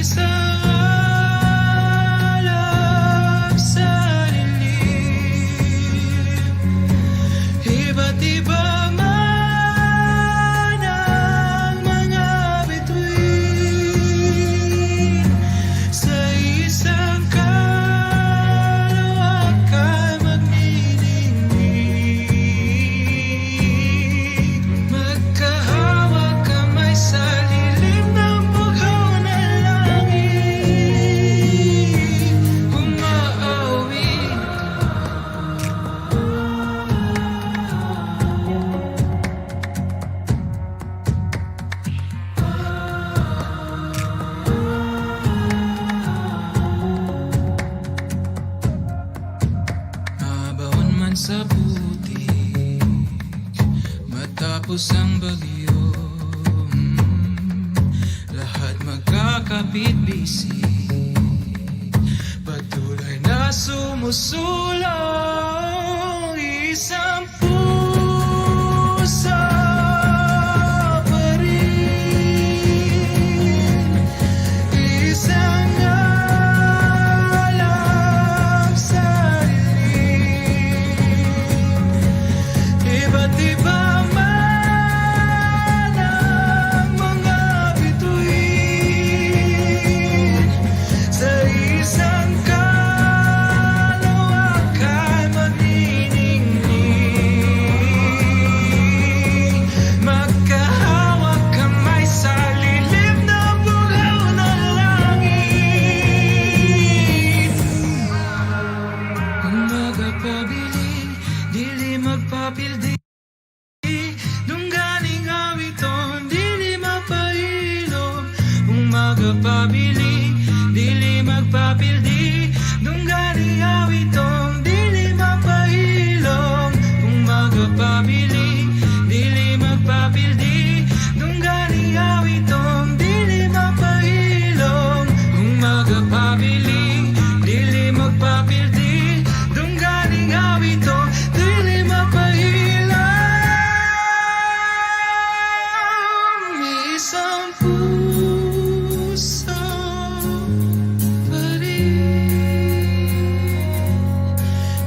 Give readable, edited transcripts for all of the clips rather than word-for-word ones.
Sa putik matapos ang bagyo, lahat magkakapit-bisig, patuloy na sumusulong isang puso pa rin, isang alam sa iba't iba man ang mga bituin, sa isang kalawakan magniningning, magkahawak kamay sa lilim na bugaw ng langit. Umaga pabiling, dilim magpapildi, dungganing awiton, dili mapahilom. Umaga pabiling, dili magpapildi, dungganing awiton, dili mapahilom. Umaga pabiling, dili magpapildi, dungganing awiton, dili mapahilom. Umaga pabiling, dili magpapildi, dungganing awiton, dili mapahilom. Isang puso pa rin,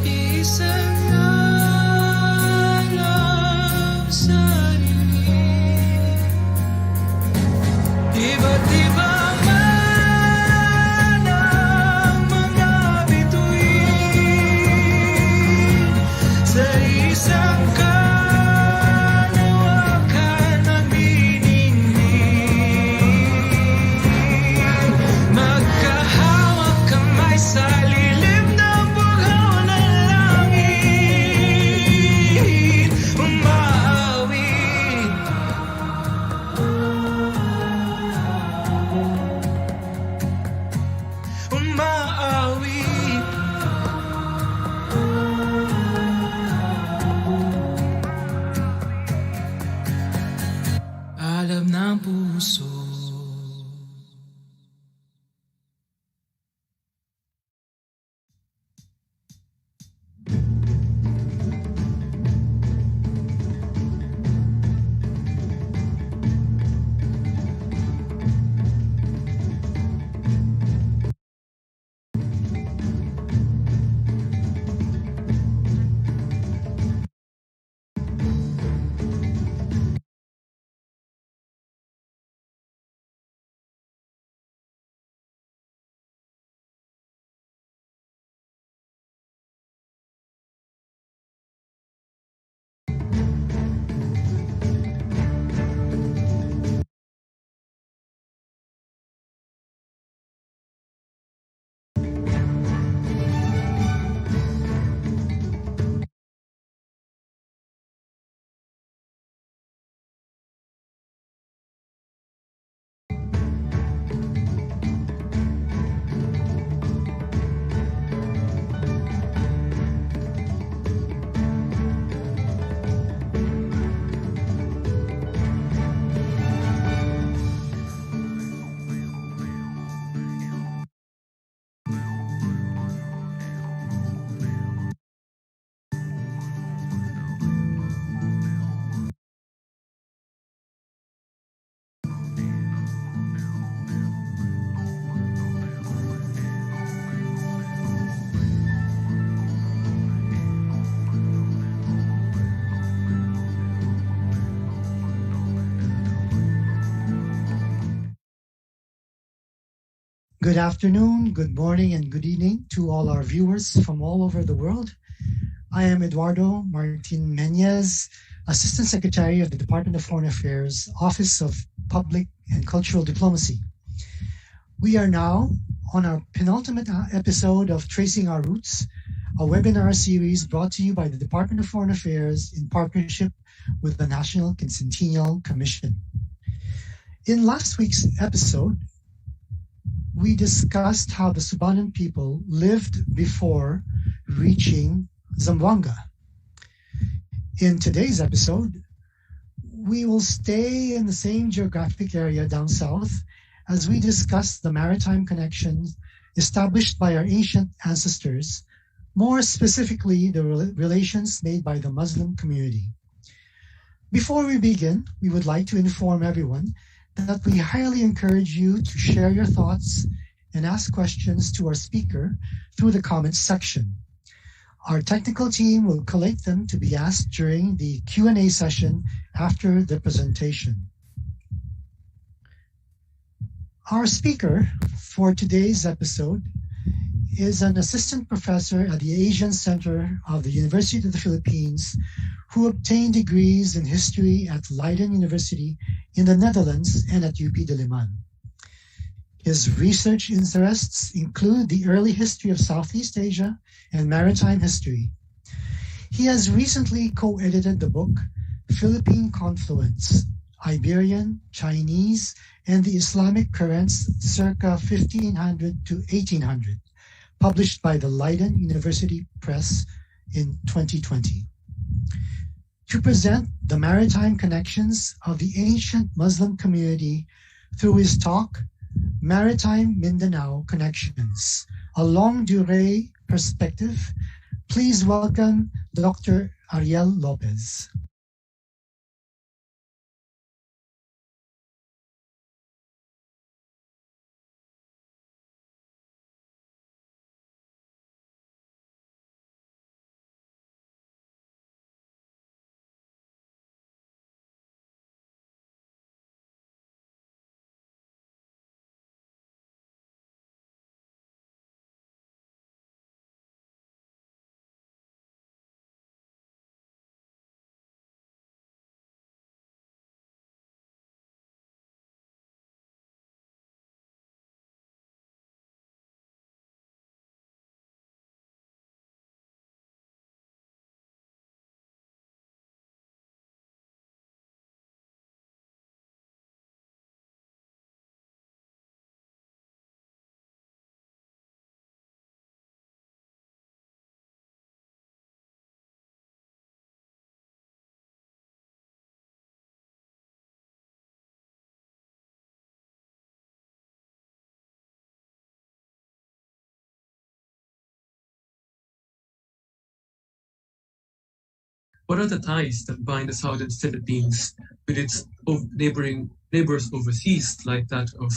isang alam Good afternoon, good morning, and good evening to all our viewers from all over the world. I am Eduardo Martin Menez, Assistant Secretary of the Department of Foreign Affairs, Office of Public and Cultural Diplomacy. We are now on our penultimate episode of Tracing Our Roots, a webinar series brought to you by the Department of Foreign Affairs in partnership with the National Centennial Commission. In last week's episode, we discussed how the Subanan people lived before reaching Zamboanga. In today's episode, we will stay in the same geographic area down south as we discuss the maritime connections established by our ancient ancestors, more specifically the relations made by the Muslim community. Before we begin, we would like to inform everyone that we highly encourage you to share your thoughts and ask questions to our speaker through the comments section. Our technical team will collate them to be asked during the Q&A session after the presentation. Our speaker for today's episode is an assistant professor at the Asian Center of the University of the Philippines who obtained degrees in history at Leiden University in the Netherlands and at UP Diliman. His research interests include the early history of Southeast Asia and maritime history. He has recently co-edited the book Philippine Confluence, Iberian, Chinese, and the Islamic Currents circa 1500 to 1800, published by the Leiden University Press in 2020. To present the maritime connections of the ancient Muslim community through his talk, Maritime Mindanao Connections, a longue durée perspective, please welcome Dr. Ariel Lopez. What are the ties that bind the southern Philippines with its neighbors overseas, like that of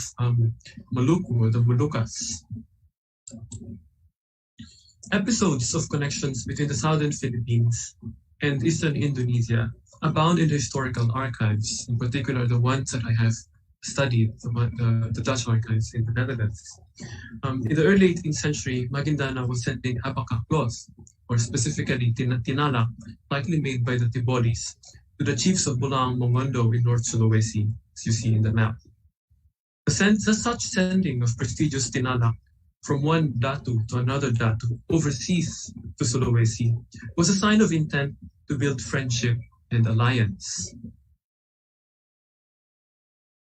Maluku or the Moluccas? Episodes of connections between the southern Philippines and eastern Indonesia abound in the historical archives, in particular the ones that I have studied, the Dutch archives in the Netherlands. In the early 18th century, Maguindanao was sending abaca cloth, or specifically tinala, likely made by the Tibolis, to the chiefs of Bulang Mongondo in North Sulawesi, as you see in the map. Such sending of prestigious tinala from one datu to another datu overseas to Sulawesi was a sign of intent to build friendship and alliance.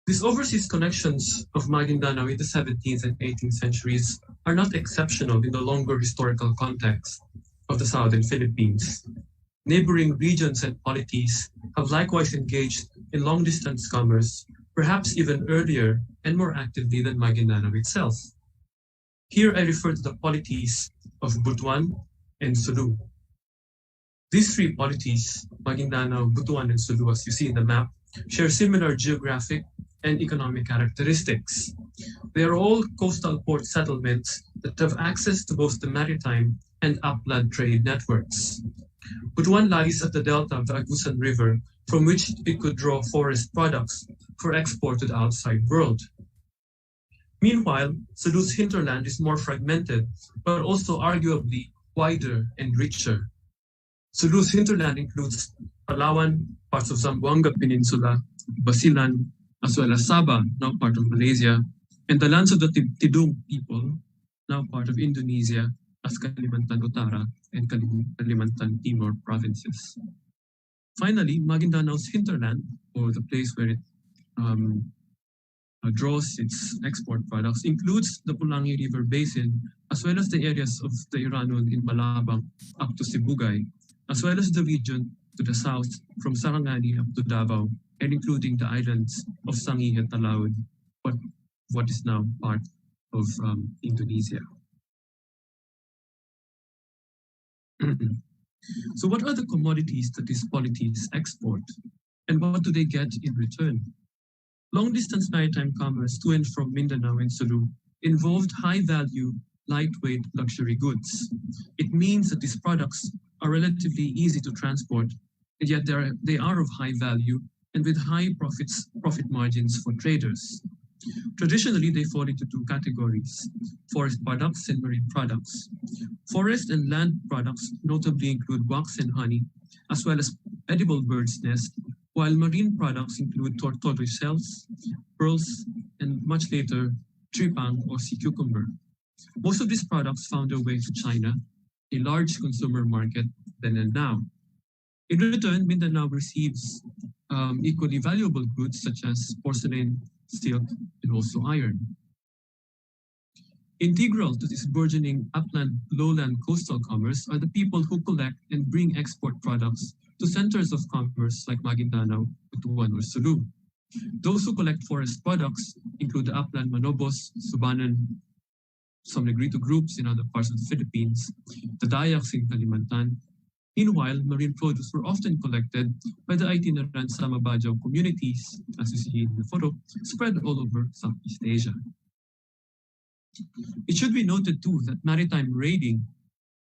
These overseas connections of Maguindanao in the 17th and 18th centuries are not exceptional in the longer historical context of the southern Philippines. Neighboring regions and polities have likewise engaged in long-distance commerce, perhaps even earlier and more actively than Maguindanao itself. Here I refer to the polities of Butuan and Sulu. These three polities, Maguindanao, Butuan, and Sulu, as you see in the map, share similar geographic and economic characteristics. They are all coastal port settlements that have access to both the maritime and upland trade networks. Butuan lies at the delta of the Agusan River, from which it could draw forest products for export to the outside world. Meanwhile, Sulu's hinterland is more fragmented, but also arguably wider and richer. Sulu's hinterland includes Palawan, parts of Zamboanga Peninsula, Basilan, as well as Sabah, now part of Malaysia, and the lands of the Tidung people, now part of Indonesia, as Kalimantan Utara and Kalimantan Timor provinces. Finally, Maguindanao's hinterland, or the place where it draws its export products, includes the Pulangi River Basin, as well as the areas of the Iranon in Malabang up to Sibugay, as well as the region to the south from Sarangani up to Davao, and including the islands of Sangi and Talaud, what is now part of Indonesia. So what are the commodities that these polities export, and what do they get in return? Long-distance maritime commerce to and from Mindanao and Sulu involved high-value, lightweight luxury goods. It means that these products are relatively easy to transport, and yet they are of high value and with high profit margins for traders. Traditionally, they fall into two categories: forest products and marine products. Forest and land products notably include wax and honey, as well as edible bird's nest, while marine products include tortoise shells, pearls, and much later, tripang or sea cucumber. Most of these products found their way to China, a large consumer market then and now. In return, Mindanao receives equally valuable goods such as porcelain, silk, and also iron. Integral to this burgeoning upland lowland coastal commerce are the people who collect and bring export products to centers of commerce like Maguindanao, Butuan, or Sulu. Those who collect forest products include the upland Manobos, Subanan, some Negrito groups in other parts of the Philippines, the Dayaks in Kalimantan. Meanwhile, marine produce were often collected by the itinerant Sama-Bajau communities, as you see in the photo, spread all over Southeast Asia. It should be noted too that maritime raiding,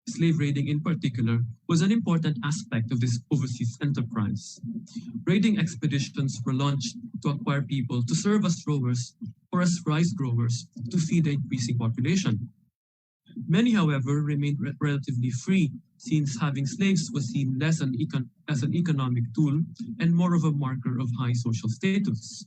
slave raiding in particular, was an important aspect of this overseas enterprise. Raiding expeditions were launched to acquire people to serve as rowers or as rice growers to feed the increasing population. Many, however, remained relatively free, since having slaves was seen less as an economic tool and more of a marker of high social status.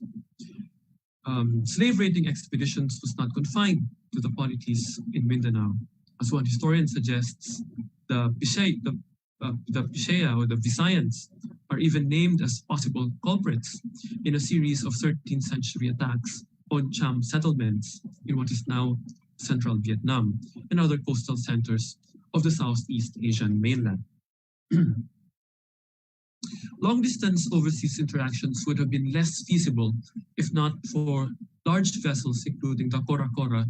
Slave raiding expeditions was not confined to the polities in Mindanao. As one historian suggests, the Pishaya or the Visayans are even named as possible culprits in a series of 13th century attacks on Cham settlements in what is now central Vietnam and other coastal centers of the Southeast Asian mainland. Long-distance overseas interactions would have been less feasible if not for large vessels, including the Cora-Cora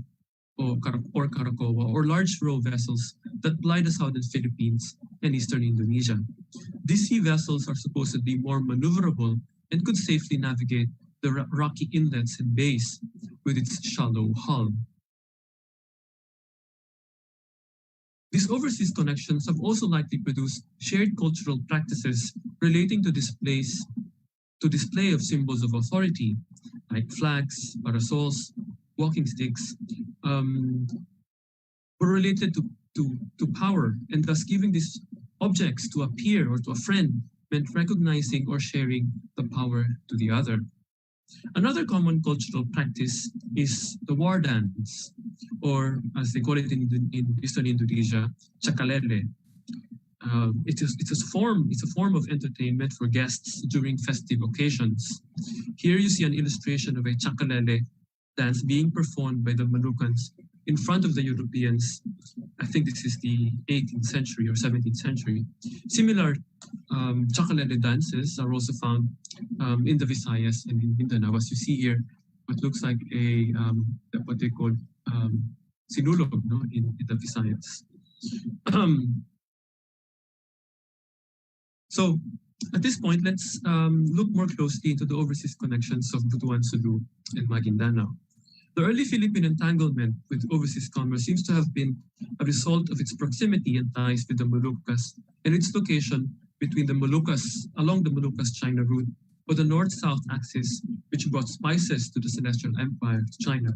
or Karakoa, or large row vessels that ply the southern Philippines and eastern Indonesia. These sea vessels are supposedly more maneuverable and could safely navigate the rocky inlets and bays with its shallow hull. These overseas connections have also likely produced shared cultural practices relating to display of symbols of authority, like flags, parasols, walking sticks, were related to power, and thus giving these objects to a peer or to a friend meant recognizing or sharing the power to the other. Another common cultural practice is the war dance, or as they call it in Eastern Indonesia, chakalele. It's a form of entertainment for guests during festive occasions. Here you see an illustration of a chakalele dance being performed by the Malucans in front of the Europeans. I think this is the 18th century or 17th century. Similar chakalele dances are also found in the Visayas and in Mindanao. As you see here, what looks like what they call sinulog, no, in the Visayas. So at this point, let's look more closely into the overseas connections of Butuan, Sulu, and Maguindanao. The early Philippine entanglement with overseas commerce seems to have been a result of its proximity and ties with the Moluccas and its location between the Moluccas, along the Moluccas-China route, or the north-south axis, which brought spices to the Celestial Empire to China.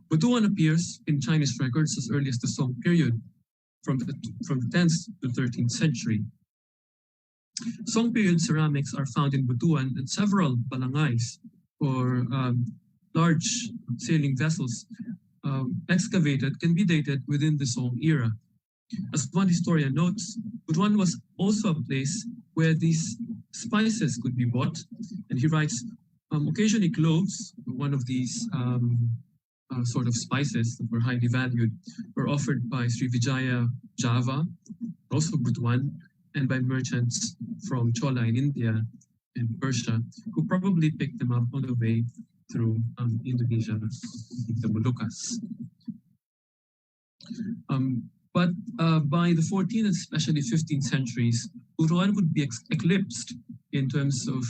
Butuan appears in Chinese records as early as the Song period, from the 10th to 13th century. Song period ceramics are found in Butuan, and several balangais, or large sailing vessels excavated, can be dated within the Song era. As one historian notes, Butuan was also a place where these spices could be bought, and he writes, occasionally cloves, one of these sort of spices that were highly valued, were offered by Srivijaya Java, also Butuan, and by merchants from Chola in India and Persia, who probably picked them up on the way through Indonesia, the Moluccas. But by the 14th and especially 15th centuries, Butuan would be eclipsed in terms of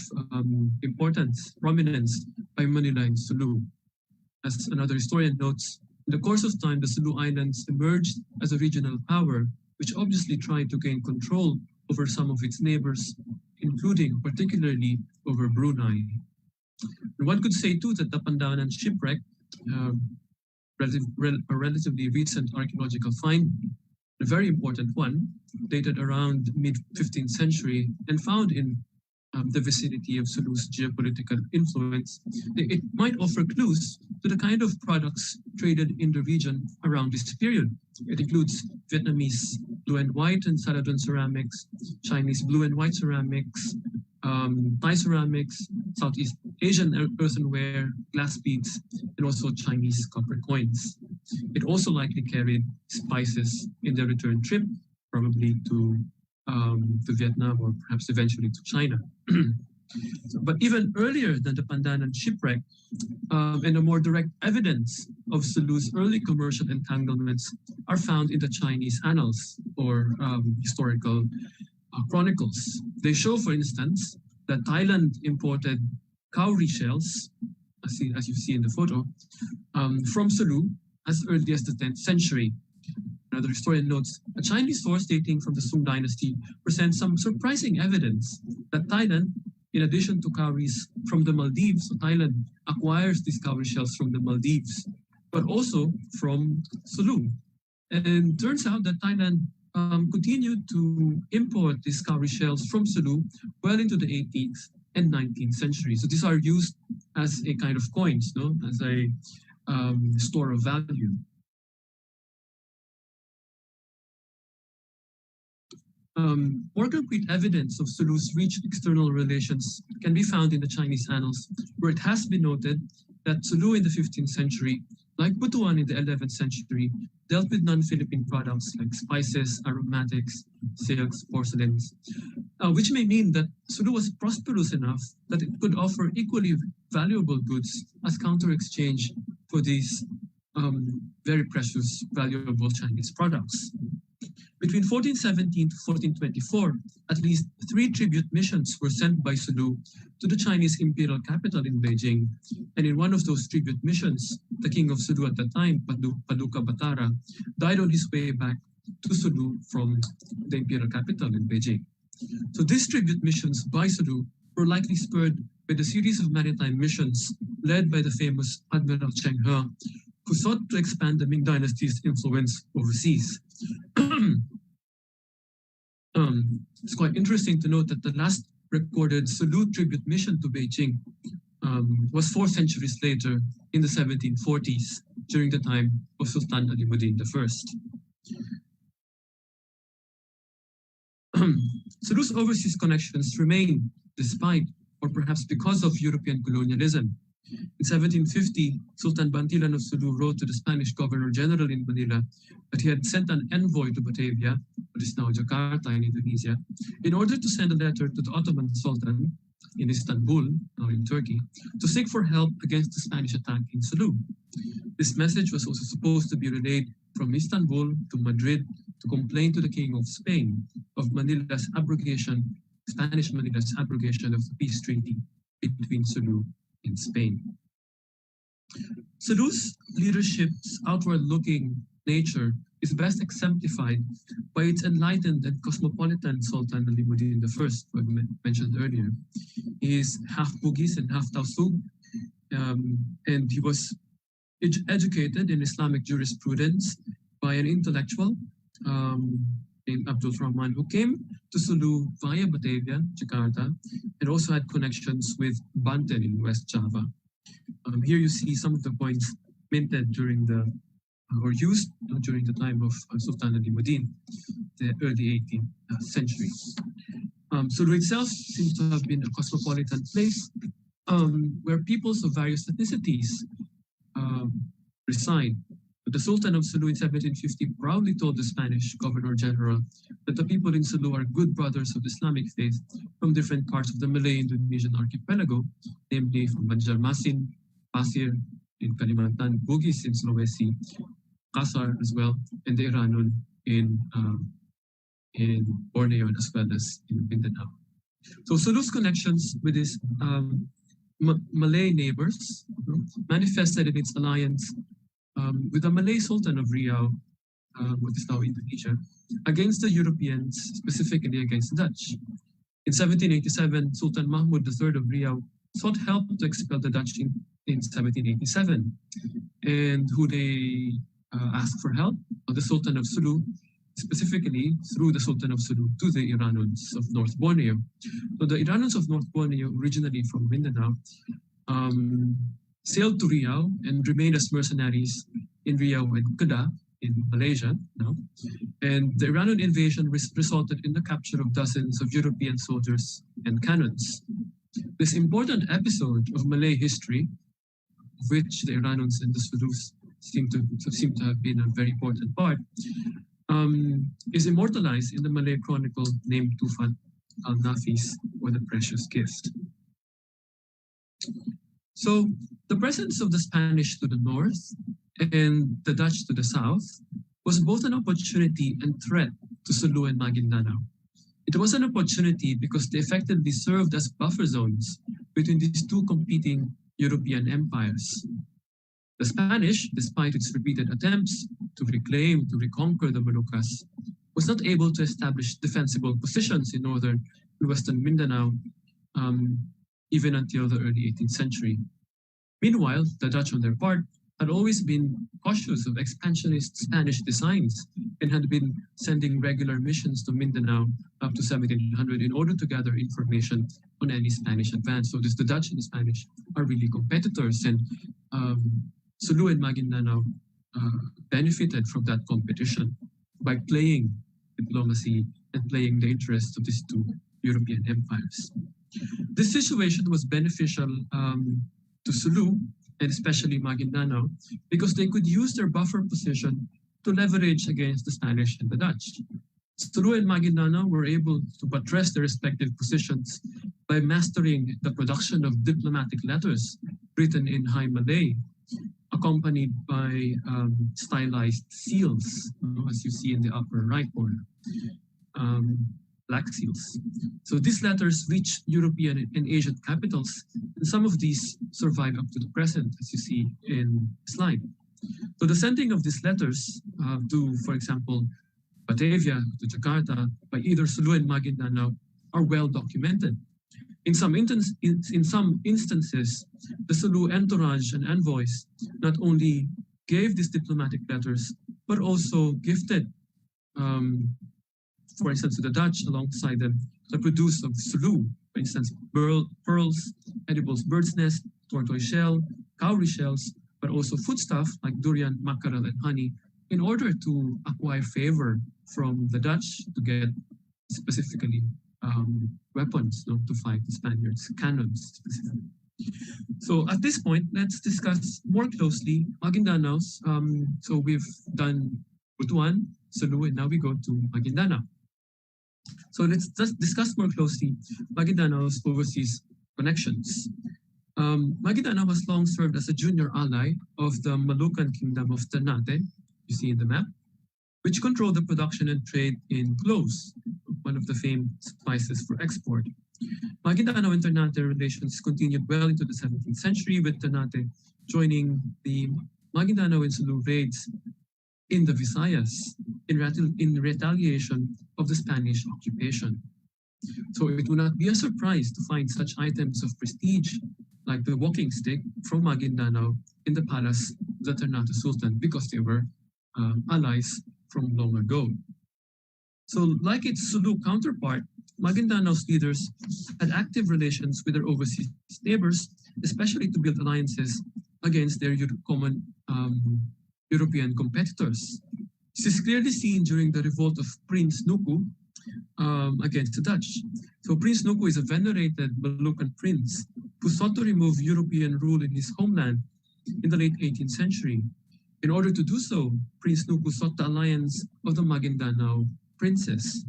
importance, prominence by Manila and Sulu. As another historian notes, in the course of time, the Sulu Islands emerged as a regional power, which obviously tried to gain control over some of its neighbors, including particularly over Brunei. And one could say too that the Pandanan shipwreck, a relatively recent archaeological find, a very important one, dated around mid-15th century and found in the vicinity of Sulu's geopolitical influence, it might offer clues to the kind of products traded in the region around this period. It includes Vietnamese blue and white and Saladon ceramics, Chinese blue and white ceramics, Thai ceramics, Southeast Asian earthenware, glass beads, and also Chinese copper coins. It also likely carried spices in their return trip, probably to Vietnam or perhaps eventually to China. But even earlier than the Pandanan shipwreck, and a more direct evidence of Sulu's early commercial entanglements are found in the Chinese annals or historical chronicles. They show, for instance, that Thailand imported cowrie shells, as you see in the photo, from Sulu as early as the 10th century. Another historian notes, a Chinese source dating from the Sung dynasty presents some surprising evidence that Thailand, in addition to cowries from the Maldives, so Thailand acquires these cowrie shells from the Maldives, but also from Sulu. And turns out that Thailand continued to import these cowrie shells from Sulu well into the 18th and 19th century. So these are used as a kind of coins, no? As a store of value. More concrete evidence of Sulu's rich external relations can be found in the Chinese annals, where it has been noted that Sulu in the 15th century, like Butuan in the 11th century, dealt with non-Philippine products like spices, aromatics, silks, porcelains, which may mean that Sulu was prosperous enough that it could offer equally valuable goods as counter-exchange for these very precious, valuable Chinese products. Between 1417 to 1424, at least 3 tribute missions were sent by Sulu to the Chinese imperial capital in Beijing. And in one of those tribute missions, the king of Sulu at the time, Paduka Batara, died on his way back to Sulu from the imperial capital in Beijing. So these tribute missions by Sulu were likely spurred by the series of maritime missions led by the famous Admiral Cheng He, who sought to expand the Ming dynasty's influence overseas. It's quite interesting to note that the last recorded Sulu tribute mission to Beijing was 4 centuries later in the 1740s, during the time of Sultan Alimuddin I. Sulu's overseas connections remain despite, or perhaps because of, European colonialism. In 1750, Sultan Bantilan of Sulu wrote to the Spanish Governor General in Manila that he had sent an envoy to Batavia, what is now Jakarta in Indonesia, in order to send a letter to the Ottoman Sultan in Istanbul, now in Turkey, to seek for help against the Spanish attack in Sulu. This message was also supposed to be relayed from Istanbul to Madrid to complain to the King of Spain of Manila's abrogation, Spanish Manila's abrogation of the peace treaty between Sulu in Spain. Sulu's leadership's outward-looking nature is best exemplified by its enlightened and cosmopolitan Sultan Alimuddin I, who I mentioned earlier. He is half Bugis and half Tausug, and he was educated in Islamic jurisprudence by an intellectual named Abdul Rahman, who came to Sulu via Batavia, Jakarta, and also had connections with Banten in West Java. Here you see some of the coins minted during the or used during the time of Sultan Alimuddin, the early 18th century. Sulu itself seems to have been a cosmopolitan place where peoples of various ethnicities reside. But the Sultan of Sulu in 1750 proudly told the Spanish Governor General that the people in Sulu are good brothers of Islamic faith from different parts of the Malay-Indonesian archipelago, namely from Banjarmasin, Pasir in Kalimantan, Bugis in Sulawesi, Kasar as well, and the Iranon in Borneo as well as in Mindanao. So Sulu's connections with his Malay neighbors manifested in its alliance with the Malay Sultan of Riau, what is now Indonesia, against the Europeans, specifically against the Dutch. In 1787, Sultan Mahmud III of Riau sought help to expel the Dutch in 1787. And who they asked for help? The Sultan of Sulu, specifically through the Sultan of Sulu to the Iranons of North Borneo. So the Iranons of North Borneo, originally from Mindanao, sailed to Riau and remained as mercenaries in Riau and Kedah in Malaysia now. And the Iranian invasion resulted in the capture of dozens of European soldiers and cannons. This important episode of Malay history, of which the Iranons and the Sulus seem to have been a very important part, is immortalized in the Malay chronicle named Tufan al-Nafis, or the Precious Gift. So the presence of the Spanish to the north and the Dutch to the south was both an opportunity and threat to Sulu and Maguindanao. It was an opportunity because they effectively served as buffer zones between these two competing European empires. The Spanish, despite its repeated attempts to reclaim, to reconquer the Moluccas, was not able to establish defensible positions in northern and western Mindanao even until the early 18th century. Meanwhile, the Dutch on their part had always been cautious of expansionist Spanish designs and had been sending regular missions to Mindanao up to 1700 in order to gather information on any Spanish advance. So the Dutch and the Spanish are really competitors, and Sulu and Maguindanao benefited from that competition by playing diplomacy and playing the interests of these two European empires. This situation was beneficial to Sulu, and especially Maguindanao, because they could use their buffer position to leverage against the Spanish and the Dutch. Sulu and Maguindanao were able to buttress their respective positions by mastering the production of diplomatic letters written in High Malay, accompanied by stylized seals, as you see in the upper right corner. Black seals. So these letters reached European and Asian capitals, and some of these survive up to the present, as you see in the slide. So the sending of these letters to, for example, Batavia, to Jakarta, by either Sulu and Maguindanao are well documented. In some instances, the Sulu entourage and envoys not only gave these diplomatic letters, but also gifted for instance, to the Dutch alongside them, the produce of Sulu, for instance, pearls, edibles, bird's nest, tortoise shell, cowrie shells, but also foodstuff like durian, mackerel, and honey, in order to acquire favor from the Dutch to get specifically weapons to fight the Spaniards, cannons specifically. So at this point, let's discuss more closely Maguindanao's. So we've done Butuan, Sulu, and now we go to Maguindanao. So let's just discuss more closely Maguindanao's overseas connections. Maguindanao has long served as a junior ally of the Moluccan Kingdom of Ternate, you see in the map, which controlled the production and trade in cloves, one of the famed spices for export. Maguindanao and Ternate relations continued well into the 17th century, with Ternate joining the Maguindanao and Sulu raids in the Visayas in retaliation of the Spanish occupation. So it would not be a surprise to find such items of prestige like the walking stick from Maguindanao in the palace of the Ternate Sultan because they were allies from long ago. So like its Sulu counterpart, Maguindanao's leaders had active relations with their overseas neighbors, especially to build alliances against their common European competitors. This is clearly seen during the revolt of Prince Nuku against the Dutch. So Prince Nuku is a venerated Moluccan prince who sought to remove European rule in his homeland in the late 18th century. In order to do so, Prince Nuku sought the alliance of the Maguindanao princes.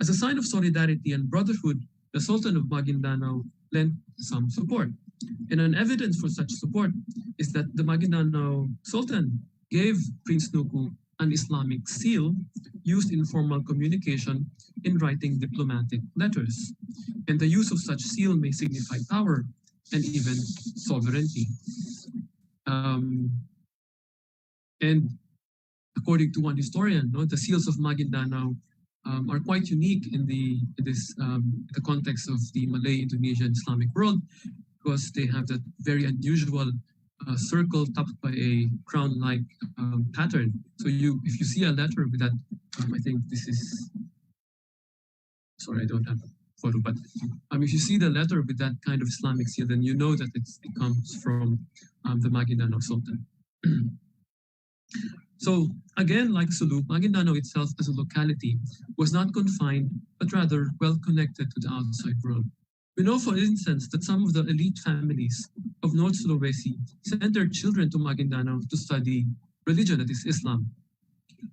As a sign of solidarity and brotherhood, the Sultan of Maguindanao lent some support. And an evidence for such support is that the Maguindanao Sultan gave Prince Nuku an Islamic seal used in formal communication in writing diplomatic letters. And the use of such seal may signify power and even sovereignty. And according to one historian, the seals of Maguindanao are quite unique in the context of the Malay-Indonesian Islamic world, because they have that very unusual circle topped by a crown-like pattern. So if you see a letter with that, I think this is, sorry, I don't have a photo, but if you see the letter with that kind of Islamic seal, then you know that it comes from the Maguindanao Sultan. So again, like Sulu, Maguindanao itself as a locality was not confined, but rather well connected to the outside world. We know, for instance, that some of the elite families of North Sulawesi sent their children to Maguindanao to study religion, that is Islam.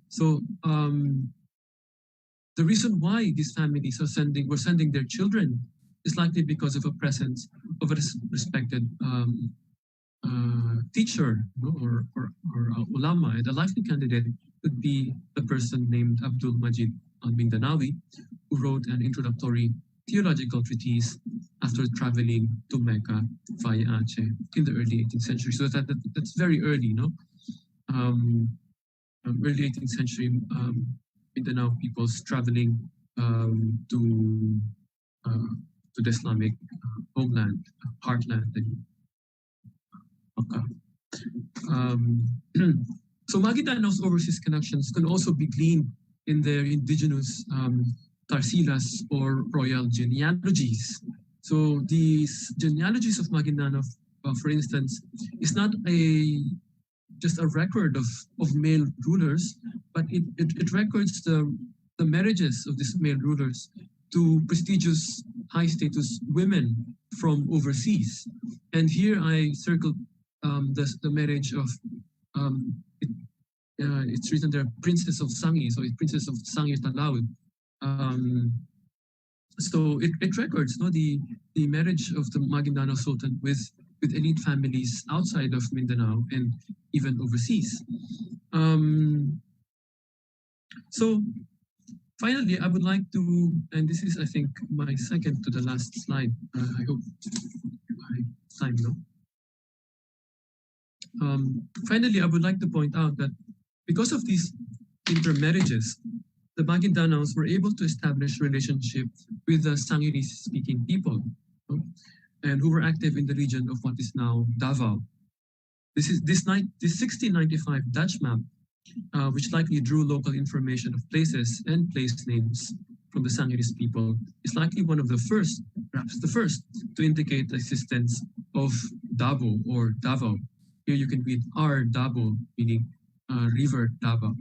So the reason why these families were sending their children is likely because of a presence of a respected teacher, or ulama. And a likely candidate would be the person named Abdul Majid al-Mindanawi, who wrote an introductory theological treatise after traveling to Mecca via Aceh in the early 18th century. So that's very early, early 18th century Mindanao peoples traveling to the Islamic homeland, heartland, and Mecca. So Maguindanao's overseas connections can also be gleaned in their indigenous Tarsilas or royal genealogies. So these genealogies of Maguindanao, for instance, is not just a record of male rulers, but it records the marriages of these male rulers to prestigious high status women from overseas. And here I circled the marriage of it's written there, Princess of Sangi, so it's Princess of Sangi Talaud. So it records the marriage of the Maguindanao Sultan with elite families outside of Mindanao and even overseas. So finally, I would like to, and this is I think my second to the last slide. I hope my time, no? Finally, I would like to point out that because of these intermarriages, the Maguindanaos were able to establish relationship with the Sangiris-speaking people, and who were active in the region of what is now Davao. This 1695 Dutch map, which likely drew local information of places and place names from the Sangiris people, is likely one of the first, perhaps the first, to indicate the existence of Dabo or Davao. Here you can read R Dabo, meaning River Davao.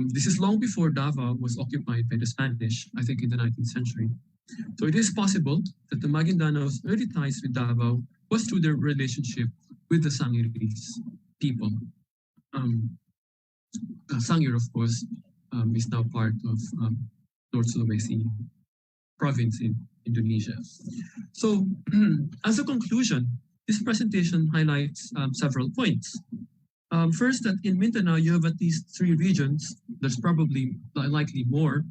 This is long before Davao was occupied by the Spanish, I think in the 19th century. So it is possible that the Maguindanao's early ties with Davao was through their relationship with the Sangiris people. Sangir, of course, is now part of North Sulawesi province in Indonesia. So as a conclusion, this presentation highlights several points. First, that in Mindanao, you have at least 3 regions, there's probably likely more,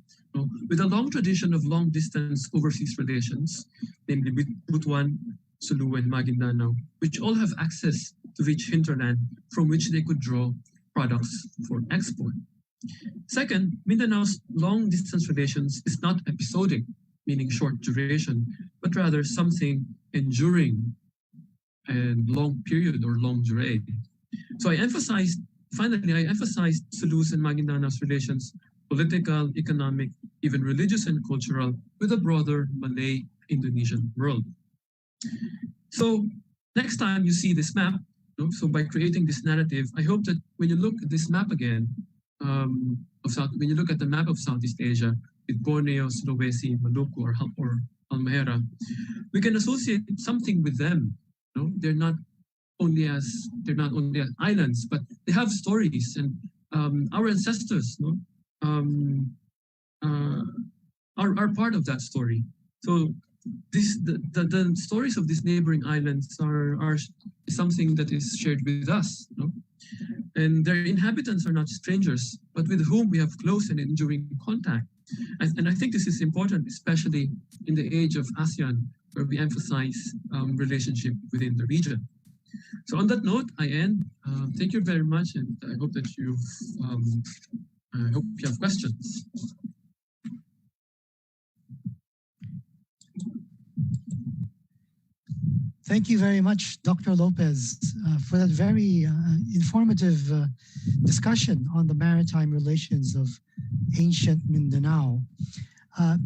with a long tradition of long-distance overseas relations, namely Butuan, Sulu, and Maguindanao, which all have access to rich hinterland from which they could draw products for export. Second, Mindanao's long-distance relations is not episodic, meaning short duration, but rather something enduring, and long period or long durée. So finally, I emphasized Sulu's and Maguindanao's relations, political, economic, even religious and cultural, with the broader Malay Indonesian world. So next time you see this map, so by creating this narrative, I hope that when you look at this map again, when you look at the map of Southeast Asia with Borneo, Sulawesi, Maluku, or Halmahera, we can associate something with them. They're not only as islands, but they have stories, and our ancestors, are part of that story. So the stories of these neighboring islands are something that is shared with us, and their inhabitants are not strangers, but with whom we have close and enduring contact. And I think this is important, especially in the age of ASEAN, where we emphasize relationship within the region. So on that note, I end. Thank you very much, and I hope that I hope you have questions. Thank you very much, Dr. Lopez, for that very informative discussion on the maritime relations of ancient Mindanao.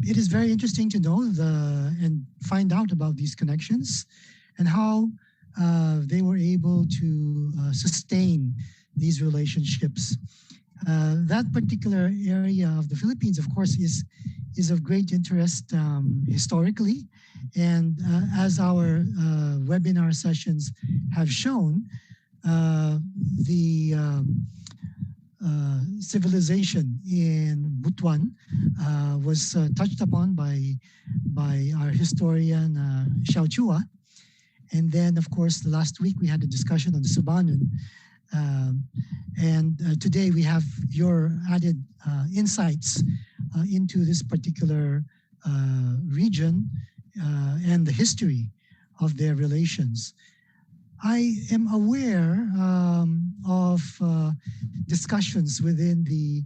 It is very interesting to know and find out about these connections and how they were able to sustain these relationships. That particular area of the Philippines, of course, is of great interest historically. And as our webinar sessions have shown, the civilization in Butuan was touched upon by our historian Xiao Chua. And then, of course, last week we had a discussion on the Subanun. And today we have your added insights into this particular region and the history of their relations. I am aware of discussions within the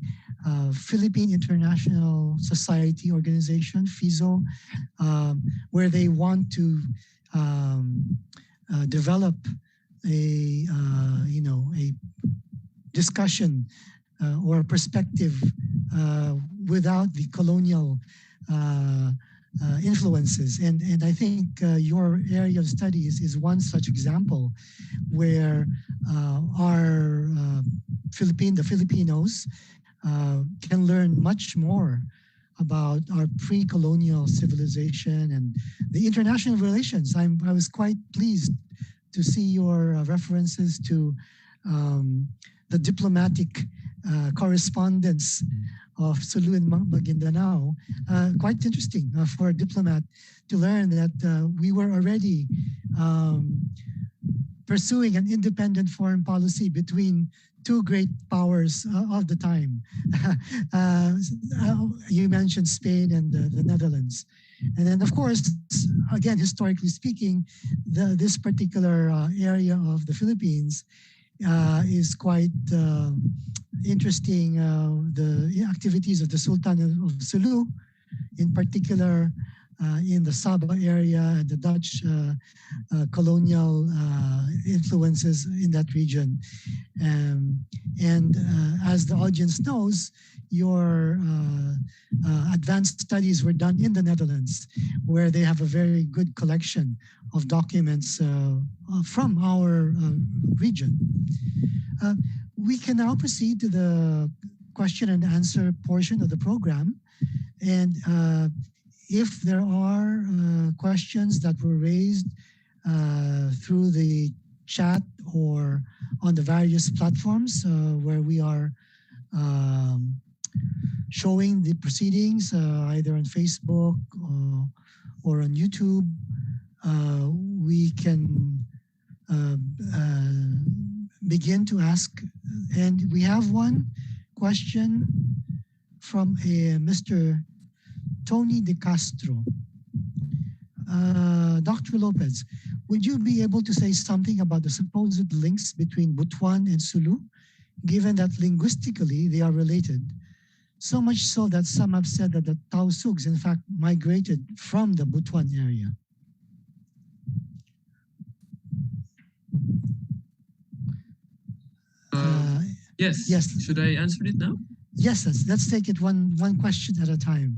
Philippine International Society Organization, FISO, where they want to develop a discussion or a perspective without the colonial influences. And I think your area of studies is one such example where the Filipinos can learn much more about our pre-colonial civilization and the international relations. I was quite pleased to see your references to the diplomatic correspondence of Sulu and Maguindanao. Quite interesting for a diplomat to learn that we were already pursuing an independent foreign policy between two great powers of the time. You mentioned Spain and the Netherlands. And then, of course, again, historically speaking, this particular area of the Philippines is quite interesting. The activities of the Sultan of Sulu, in particular, in the Sabah area and the Dutch colonial influences in that region. And as the audience knows, your advanced studies were done in the Netherlands, where they have a very good collection of documents from our region. We can now proceed to the question and answer portion of the program. And if there are questions that were raised through the chat or on the various platforms where we are showing the proceedings, either on Facebook or on YouTube, we can begin to ask. And we have one question from a Mr. Tony De Castro. Dr. Lopez, would you be able to say something about the supposed links between Butuan and Sulu, given that linguistically they are related? So much so that some have said that the Tausugs in fact migrated from the Butuan area. Yes. Yes. Should I answer it now? Yes, let's take it one question at a time.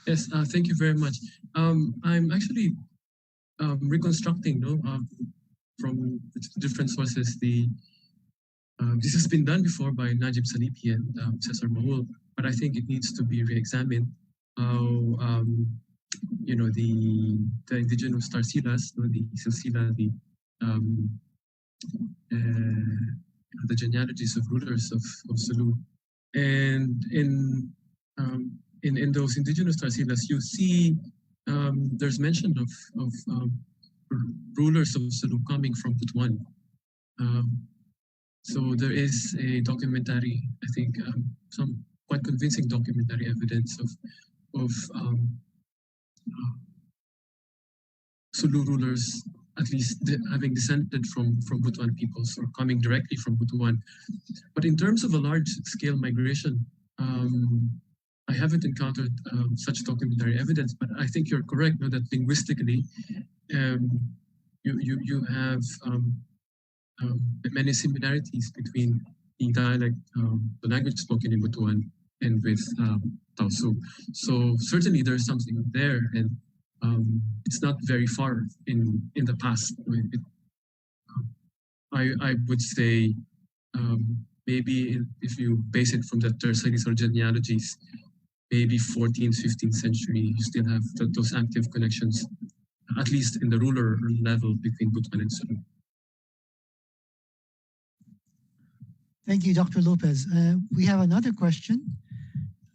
Yes. Thank you very much. I'm actually reconstructing, from different sources. This has been done before by Najib Salipi and Cesar Mahul, but I think it needs to be re-examined. How the indigenous Tarsilas, the Silsila, the genealogies of rulers of Sulu, and in those indigenous Tarsilas, you see there's mention of rulers of Sulu coming from Butuan. So there is a documentary, I think, some quite convincing documentary evidence of Sulu rulers, at least having descended from Butuan peoples or coming directly from Butuan. But in terms of a large-scale migration, I haven't encountered such documentary evidence. But I think you're correct, that linguistically, you have many similarities between the dialect, the language spoken in Butuan, and with Taosu. So certainly there's something there, and it's not very far in the past. I would say maybe if you base it from the tertiaries or genealogies, maybe 14th, 15th century, you still have those active connections, at least in the ruler level between Butuan and Sulu. Thank you, Dr. Lopez. We have another question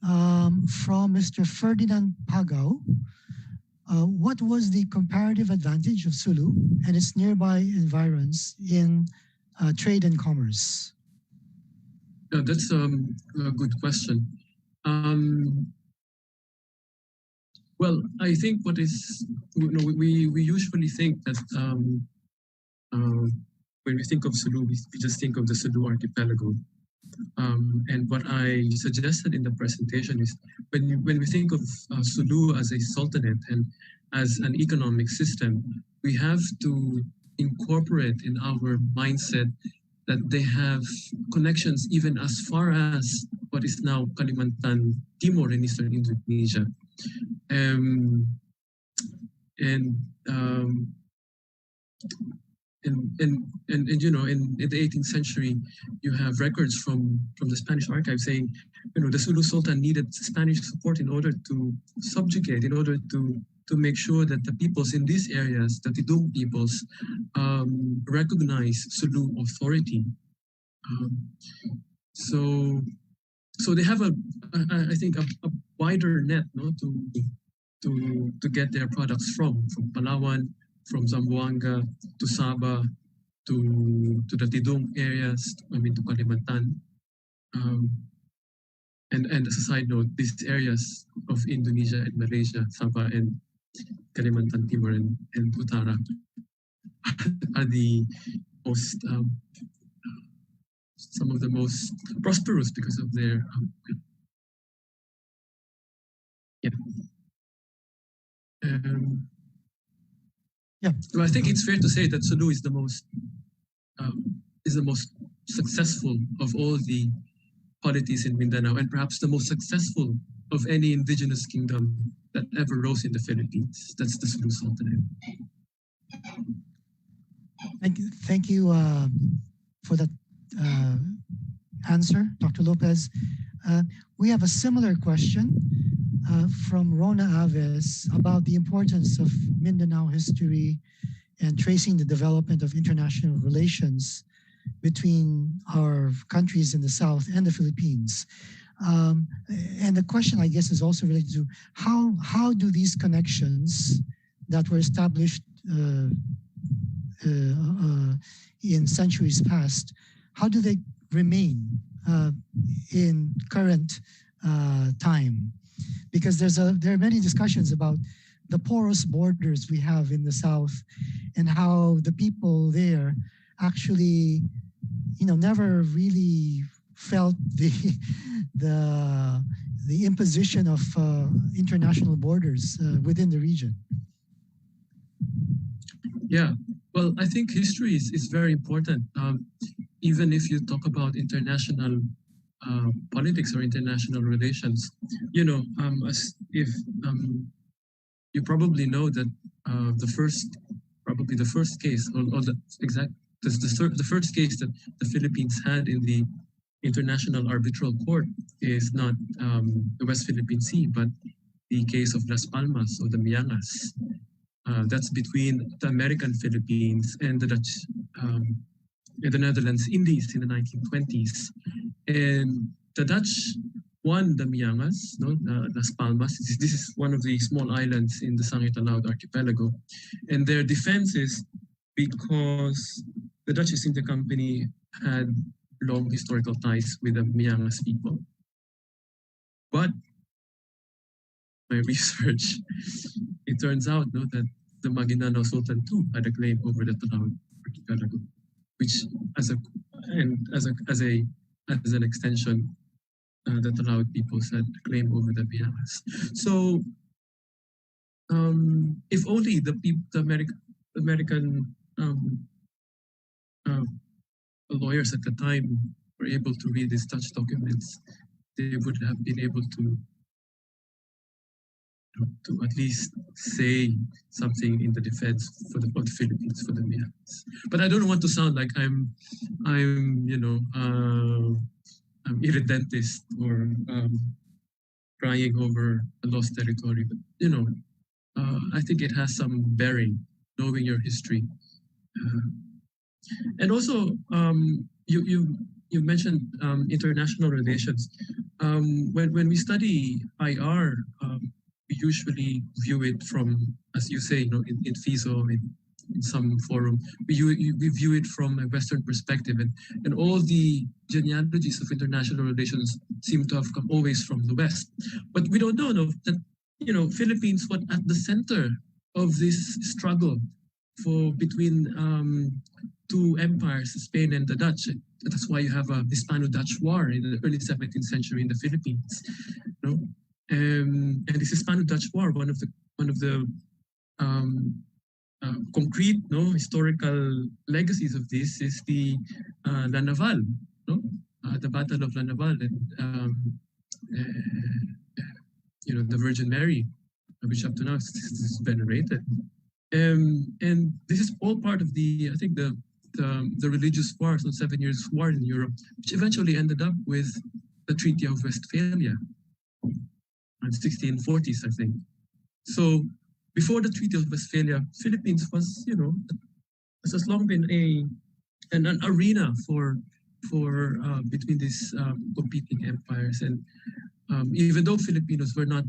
from Mr. Ferdinand Pagao. What was the comparative advantage of Sulu and its nearby environs in trade and commerce? Yeah, that's a good question. Well, I think what is, we usually think that when we think of Sulu, we just think of the Sulu archipelago. And what I suggested in the presentation is when we think of Sulu as a sultanate and as an economic system, we have to incorporate in our mindset that they have connections even as far as what is now Kalimantan, Timor, and Eastern Indonesia. And in the 18th century, you have records from the Spanish archive saying, the Sulu Sultan needed Spanish support in order to subjugate, in order to make sure that the peoples in these areas, the Tidung peoples, recognize Sulu authority. So they have I think a wider net, to get their products from Palawan, from Zamboanga to Sabah, to the Tidung areas, to Kalimantan. And as a side note, these areas of Indonesia and Malaysia, Sabah and Kalimantan Timor and Utara, are the most, some of the most prosperous because of their, So I think it's fair to say that Sulu is the most successful of all the polities in Mindanao, and perhaps the most successful of any indigenous kingdom that ever rose in the Philippines. That's the Sulu Sultanate. Thank you for that answer, Dr. Lopez. We have a similar question from Rona Aves about the importance of Mindanao history and tracing the development of international relations between our countries in the South and the Philippines. And the question, I guess, is also related to how do these connections that were established in centuries past, how do they remain in current time? Because there are many discussions about the porous borders we have in the South and how the people there actually, never really felt the imposition of international borders within the region. Yeah, well, I think history is very important. even if you talk about international politics or international relations, as if you probably know that probably the first case, or the first case that the Philippines had in the International Arbitral Court is not the West Philippine Sea, but the case of Las Palmas or the Miangas. That's between the American Philippines and the Dutch, in the Netherlands Indies in the 1920s. And the Dutch won the Miangas, Las Palmas. This is one of the small islands in the Sangit-Alaud archipelago. And their defense is because the Dutch East India Company had long historical ties with the Miangas people. But my research, it turns out that the Maguindanao Sultan too had a claim over the Talaud archipelago, which as an extension, the Talaud people had a claim over the Miangas. So if only the American lawyers at the time were able to read these Dutch documents, they would have been able to at least say something in the defense of the Philippines for the Miangas. But I don't want to sound like I'm irredentist or crying over a lost territory. But I think it has some bearing knowing your history. And also, you mentioned international relations. When we study IR, we usually view it from, as you say, in FISO, in some forum, we view it from a Western perspective, and all the genealogies of international relations seem to have come always from the West. But we don't know that Philippines was at the center of this struggle between two empires, Spain and the Dutch. That's why you have a Hispano-Dutch War in the early 17th century in the Philippines. And this Hispano-Dutch War, one of the concrete, historical legacies of this is the La Naval, the Battle of La Naval, and the Virgin Mary, which up to now is venerated. And this is all part of the religious wars, 7 years war in Europe, which eventually ended up with the Treaty of Westphalia in 1640s, I think. So before the Treaty of Westphalia, Philippines has long been an arena for between these competing empires. And even though Filipinos were not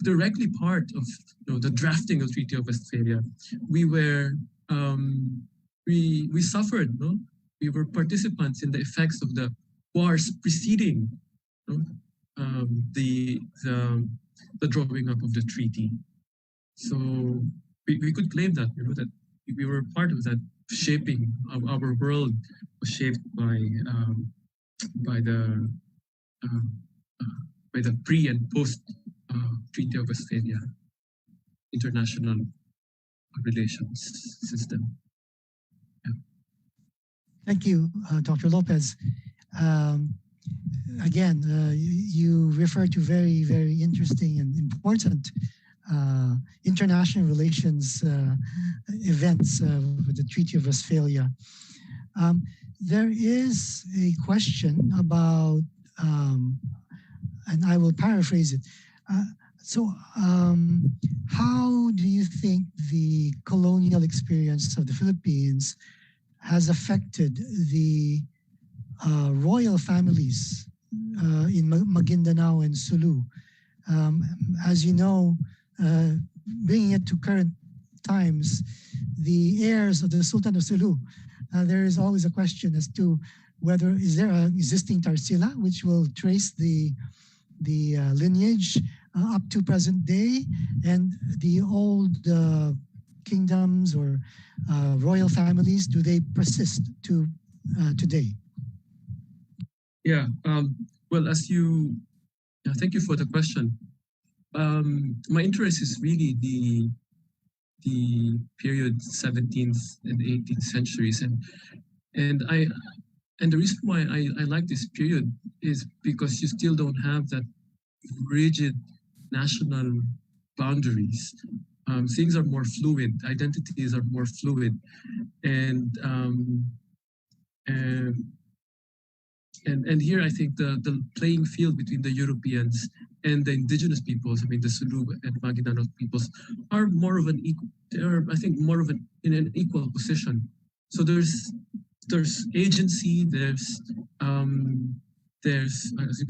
directly part of the drafting of Treaty of Westphalia, we were we suffered. We were participants in the effects of the wars preceding the drawing up of the treaty. So we could claim that that we were part of that shaping of our world was shaped by the pre and post Treaty of Westphalia international relations system. Yeah. Thank you, Dr. Lopez. Again, you refer to very, very interesting and important international relations events with the Treaty of Westphalia. There is a question about, and I will paraphrase it. How do you think the colonial experience of the Philippines has affected the royal families in Maguindanao and Sulu? As you know, bringing it to current times, the heirs of the Sultan of Sulu, there is always a question as to whether is there an existing Tarsila which will trace the lineage up to present day, and the old kingdoms or royal families, do they persist to today? Yeah. Well, thank you for the question. My interest is really the period 17th and 18th centuries, and And the reason why I like this period is because you still don't have that rigid national boundaries. Things are more fluid. Identities are more fluid, and and and here I think the playing field between the Europeans and the indigenous peoples, I mean the Sulu and Maguindanao peoples, are more of an equal. They're, I think, more of an in an equal position. So there's agency. There's as you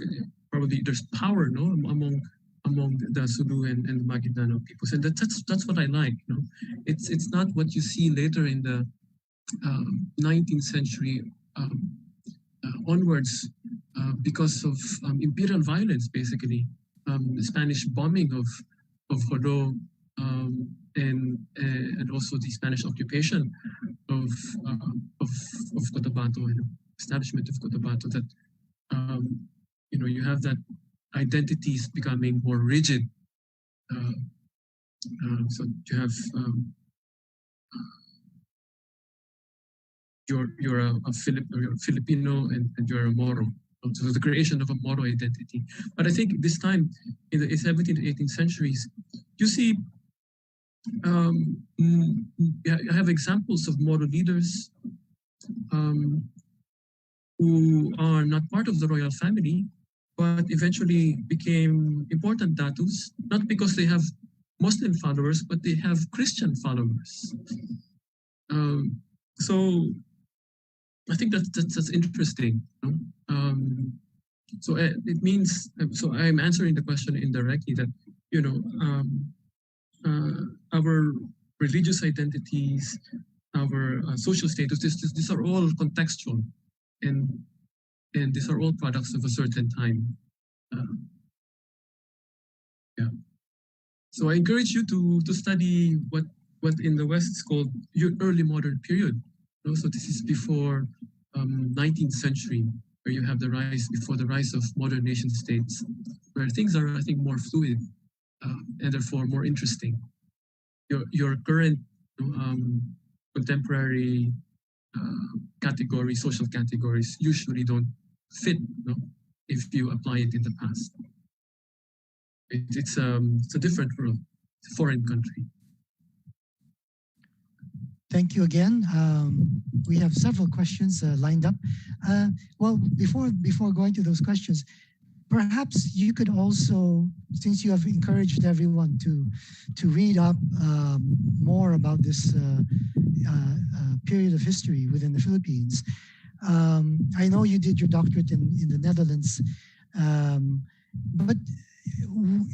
probably there's power, no, among the Sulu and Maguindanao peoples, and that's what I like. You know, it's not what you see later in the 19th century onwards because of imperial violence, basically, the Spanish bombing of Jolo, and also the Spanish occupation of Cotabato and establishment of Cotabato. That you know, you have that identities becoming more rigid. So you have you're a Filipino and you're a Moro. So the creation of a Moro identity. But I think this time in the 17th to 18th centuries, you see, you have examples of Moro leaders who are not part of the royal family, but eventually became important datus, not because they have Muslim followers, but they have Christian followers. So I think that's interesting. You know? So it means, so I'm answering the question indirectly that, you know, our religious identities, our social status, these are all contextual, and these are all products of a certain time. Yeah. So I encourage you to study what in the West is called your early modern period. So this is before 19th century, where you have the rise of modern nation states, where things are, I think, more fluid and therefore more interesting. Your current contemporary social categories usually don't fit, no, if you apply it in the past. It's a different world, it's a foreign country. Thank you again. We have several questions lined up. Well, before going to those questions, perhaps you could also, since you have encouraged everyone to read up more about this period of history within the Philippines. I know you did your doctorate in the Netherlands, but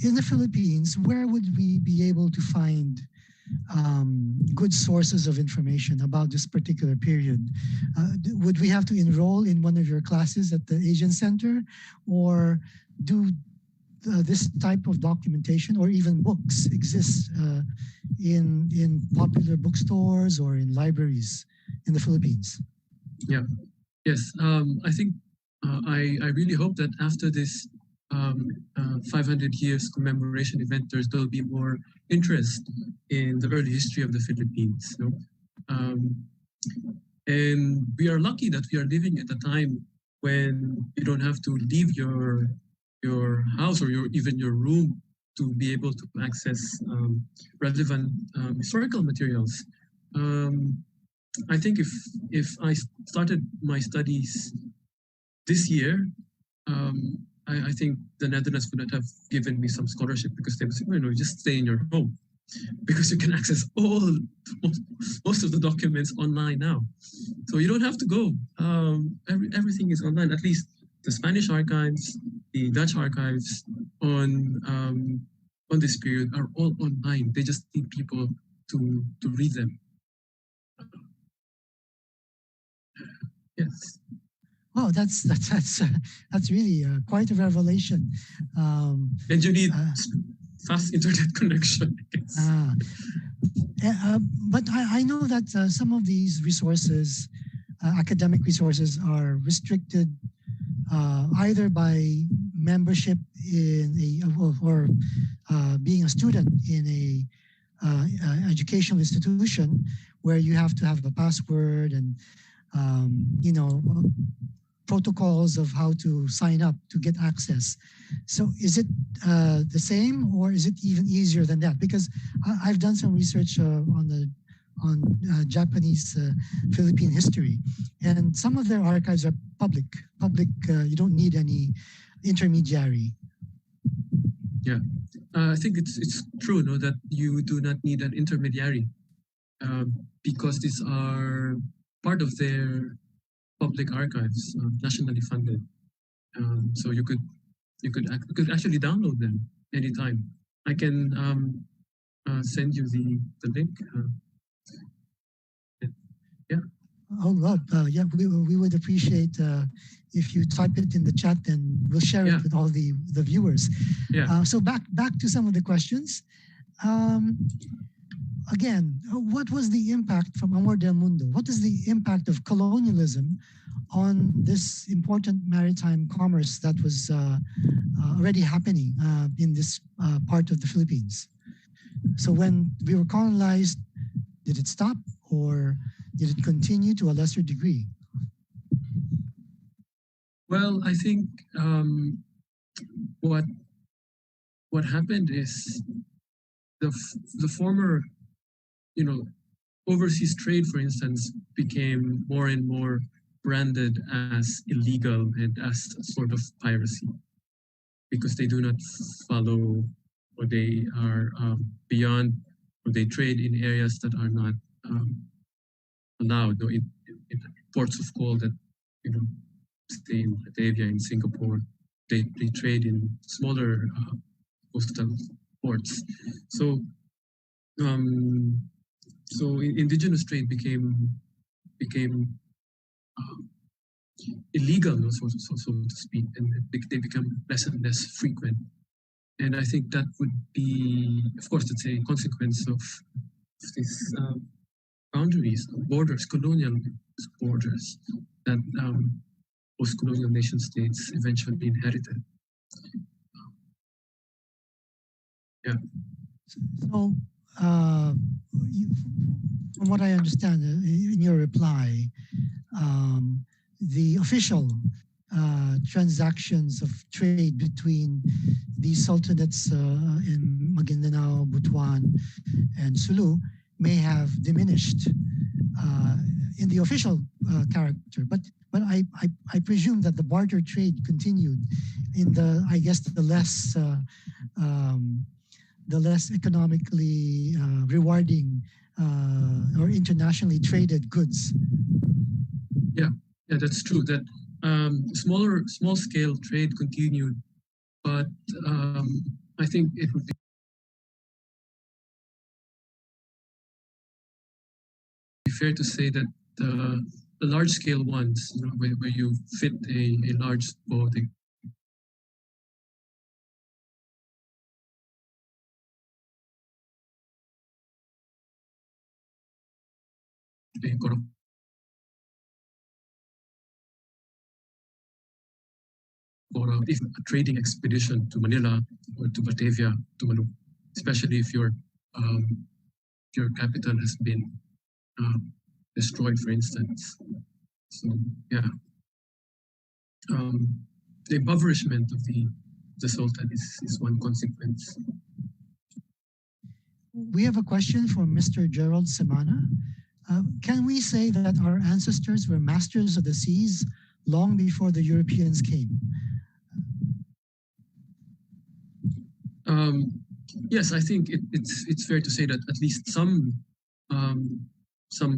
in the Philippines, where would we be able to find good sources of information about this particular period? Would we have to enroll in one of your classes at the Asian Center, or do this type of documentation or even books exist in popular bookstores or in libraries in the Philippines? Yeah. Yes. I think I really hope that after this 500 years commemoration event, there'll be more interest in the early history of the Philippines. You know? And we are lucky that we are living at a time when you don't have to leave your house or even your room to be able to access relevant historical materials. I think if I started my studies this year, I think the Netherlands would not have given me some scholarship, because they would say, you know, just stay in your home, because you can access most of the documents online now. So you don't have to go. Everything is online. At least the Spanish archives, the Dutch archives on this period are all online. They just need people to read them. Yes. Oh, that's really quite a revelation. And you need fast internet connection, I guess. But I know that some of these resources, academic resources, are restricted either by membership in or being a student in a educational institution, where you have to have a password and you know, protocols of how to sign up to get access. So is it the same, or is it even easier than that? Because I've done some research on Japanese Philippine history, and some of their archives are public. You don't need any intermediary. Yeah, I think it's true, no, that you do not need an intermediary because these are part of their public archives, nationally funded. So you could actually download them anytime. I can send you the link. Yeah. Oh, well, yeah, we would appreciate if you type it in the chat, and we'll share Yeah. it with all the viewers. Yeah. So back to some of the questions. Again, what was the impact from Amor del Mundo? What is the impact of colonialism on this important maritime commerce that was already happening in this part of the Philippines? So when we were colonized, did it stop, or did it continue to a lesser degree? Well, I think what happened is the former, overseas trade, for instance, became more and more branded as illegal and as a sort of piracy because they do not follow, or they are beyond, or they trade in areas that are not allowed. In ports of call that stay in Batavia, in Singapore, they trade in smaller coastal ports. So indigenous trade became illegal, so to speak, and they become less and less frequent. And I think that would be, of course, it's a consequence of these boundaries, borders, colonial borders that post-colonial nation states eventually inherited. Yeah. So, from what I understand in your reply, the official transactions of trade between these sultanates in Maguindanao, Butuan, and Sulu may have diminished in the official character, but I presume that the barter trade continued in the, I guess, the less economically rewarding or internationally traded goods. Yeah, that's true. That small scale trade continued, but I think it would be fair to say that the large scale ones, where you fit a large boat, or even a trading expedition to Manila or to Batavia, to Manila, especially if your capital has been destroyed, for instance. So yeah, the impoverishment of the Sultan is one consequence. We have a question from Mr. Gerald Semana. Can we say that our ancestors were masters of the seas long before the Europeans came? Yes, I think it's fair to say that at least some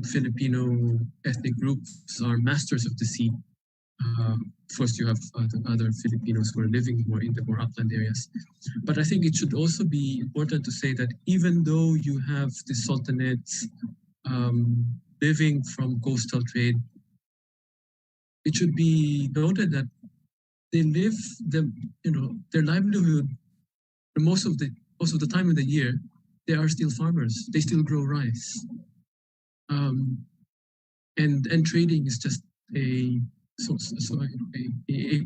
Filipino ethnic groups are masters of the sea. Of course, you have other Filipinos who are living more in the more upland areas. But I think it should also be important to say that even though you have the sultanates living from coastal trade, it should be noted that they live their livelihood most of the time of the year. They are still farmers. They still grow rice, and trading is just a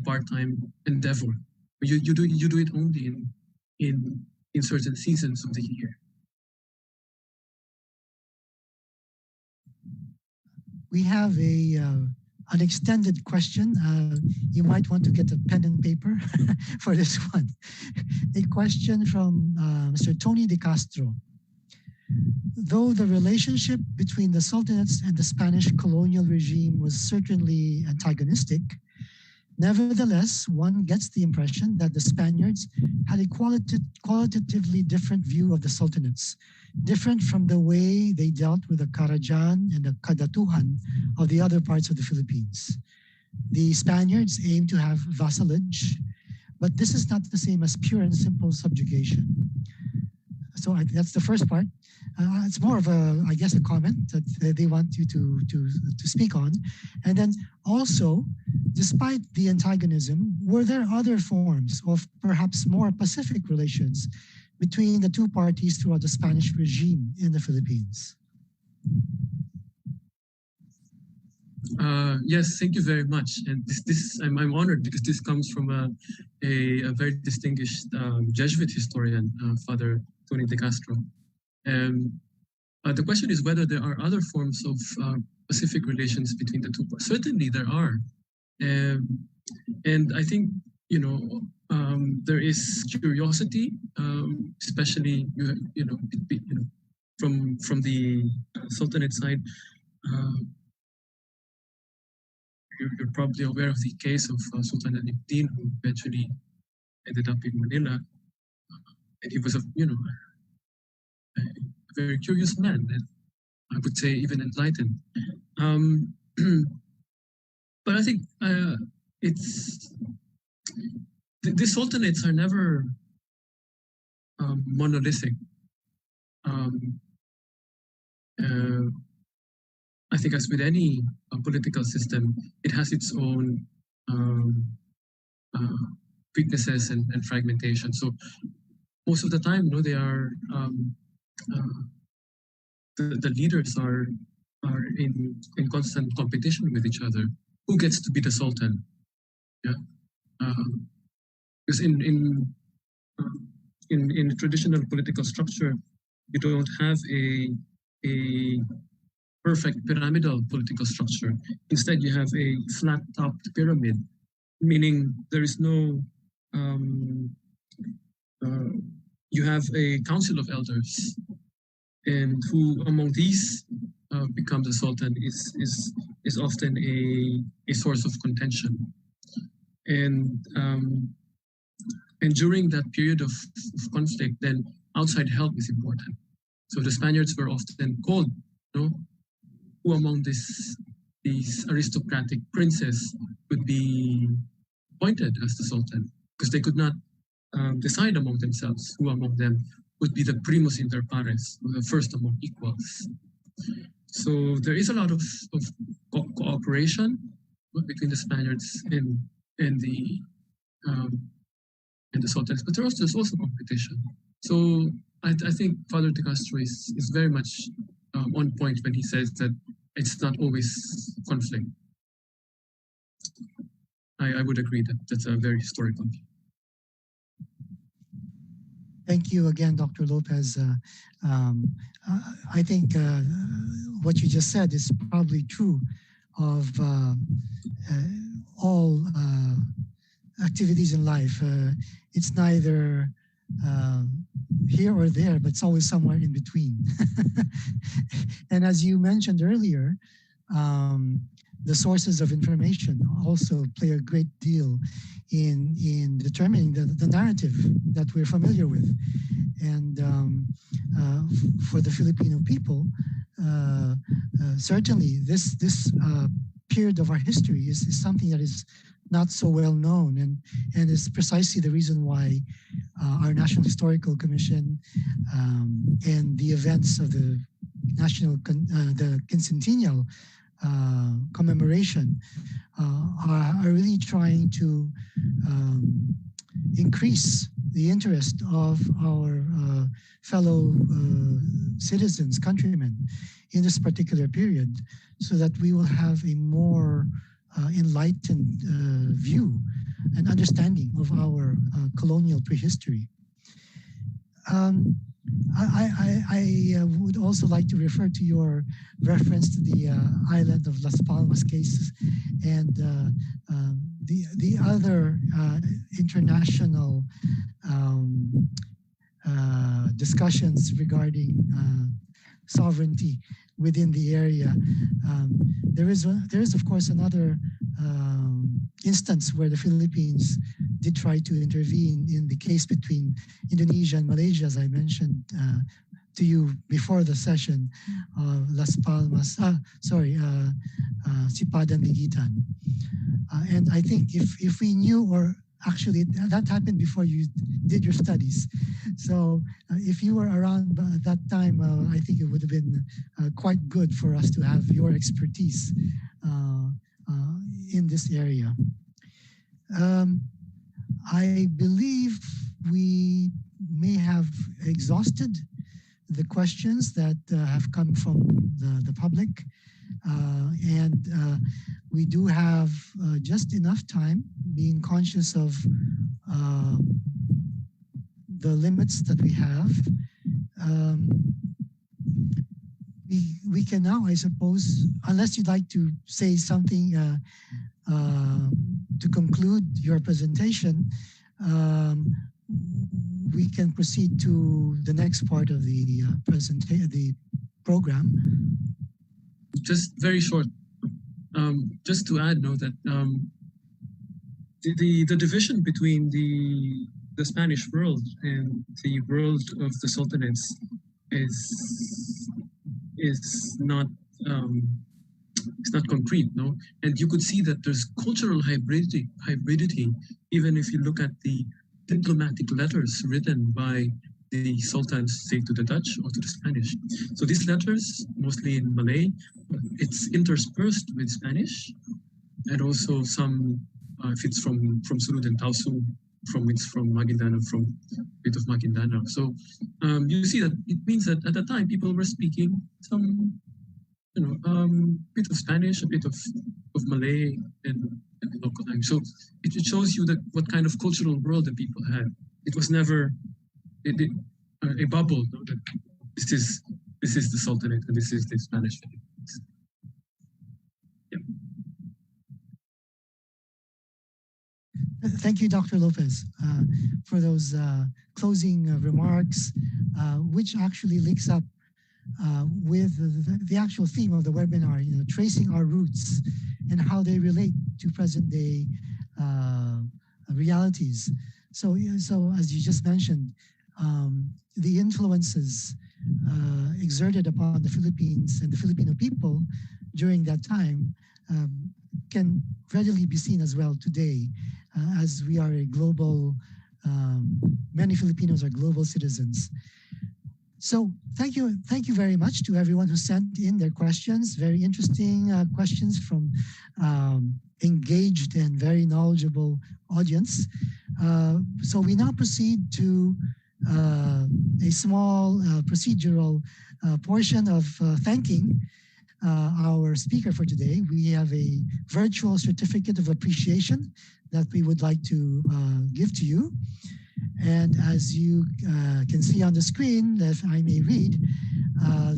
part-time endeavor. You do it only in certain seasons of the year. we have an extended question. You might want to get a pen and paper for this one. A question from Mr. Tony De Castro. Though the relationship between the sultanates and the Spanish colonial regime was certainly antagonistic, nevertheless, one gets the impression that the Spaniards had a qualitatively different view of the sultanates, different from the way they dealt with the Karajan and the Kadatuhan of the other parts of the Philippines. The Spaniards aimed to have vassalage, but this is not the same as pure and simple subjugation. So that's the first part. It's more of a, I guess, a comment that they want you to speak on. And then also, despite the antagonism, were there other forms of perhaps more pacific relations between the two parties throughout the Spanish regime in the Philippines? Yes, thank you very much. And I'm honored because this comes from a very distinguished Jesuit historian, Father Tony De Castro. The question is whether there are other forms of Pacific relations between the two parties. Certainly there are. And I think, there is curiosity, especially, from the Sultanate side. You're probably aware of the case of Sultan Alipdin, who eventually ended up in Manila. And he was a very curious man, and I would say even enlightened. But I think the sultanates are never monolithic. I think as with any political system, it has its own weaknesses and fragmentation. So most of the time, they are the leaders are in constant competition with each other. Who gets to be the sultan? Yeah, because in the traditional political structure, you don't have a perfect pyramidal political structure. Instead, you have a flat-topped pyramid, meaning there is no. You have a council of elders, and who among these becomes a sultan is often a source of contention, and during that period of conflict, then outside help is important. So the Spaniards were often called, who among these aristocratic princes would be appointed as the sultan, because they could not decide among themselves who among them would be the primus inter pares, or the first among equals. So there is a lot of cooperation between the Spaniards and the sultans, but there's also competition. So I think Father De Castro is very much on point when he says that it's not always conflict. I would agree that that's a very historical view. Thank you again, Dr. Lopez. I think what you just said is probably true of all activities in life. It's neither here or there, but it's always somewhere in between. And as you mentioned earlier, the sources of information also play a great deal in determining the narrative that we're familiar with. And for the Filipino people, certainly this period of our history is something that is not so well known, and is precisely the reason why our National Historical Commission and the events of the the quincentennial commemoration are really trying to increase the interest of our fellow citizens, countrymen, in this particular period, so that we will have a more enlightened view and understanding of our colonial prehistory. I would also like to refer to your reference to the island of Las Palmas case and the other international um, discussions regarding sovereignty within the area. There is of course another instance where the Philippines did try to intervene in the case between Indonesia and Malaysia, as I mentioned to you before the session, Las Palmas, Sipadan Ligitan. And I think if we knew, or actually that happened before you did your studies. So if you were around at that time, I think it would have been quite good for us to have your expertise in this area. I believe we may have exhausted the questions that have come from the public. And we do have just enough time, being conscious of the limits that we have. We can now, I suppose, unless you'd like to say something to conclude your presentation, we can proceed to the next part of the the program. Just very short, just to add, that the division between the Spanish world and the world of the sultanates is not it's not concrete, no. And you could see that there's cultural hybridity, even if you look at the diplomatic letters written by the sultans, say to the Dutch or to the Spanish. So these letters, mostly in Malay, it's interspersed with Spanish, and also some, if it's from Sulu and Tausu, it's from Maguindanao, from a bit of Maguindanao. So you see that it means that at the time people were speaking some, bit of Spanish, a bit of Malay, and the local language. So it shows you that what kind of cultural world the people had. It was never a bubble, that this is the Sultanate and this is the Spanish Philippines. Yeah. Thank you, Dr. Lopez, for those closing remarks, which actually links up with the actual theme of the webinar, tracing our roots and how they relate to present day realities. So as you just mentioned, the influences exerted upon the Philippines and the Filipino people during that time can readily be seen as well today, as we are a global, many Filipinos are global citizens. So thank you very much to everyone who sent in their questions. Very interesting questions from engaged and very knowledgeable audience. So we now proceed to a small procedural portion of thanking our speaker for today. We have a virtual certificate of appreciation that we would like to give to you. And as you can see on the screen, if I may read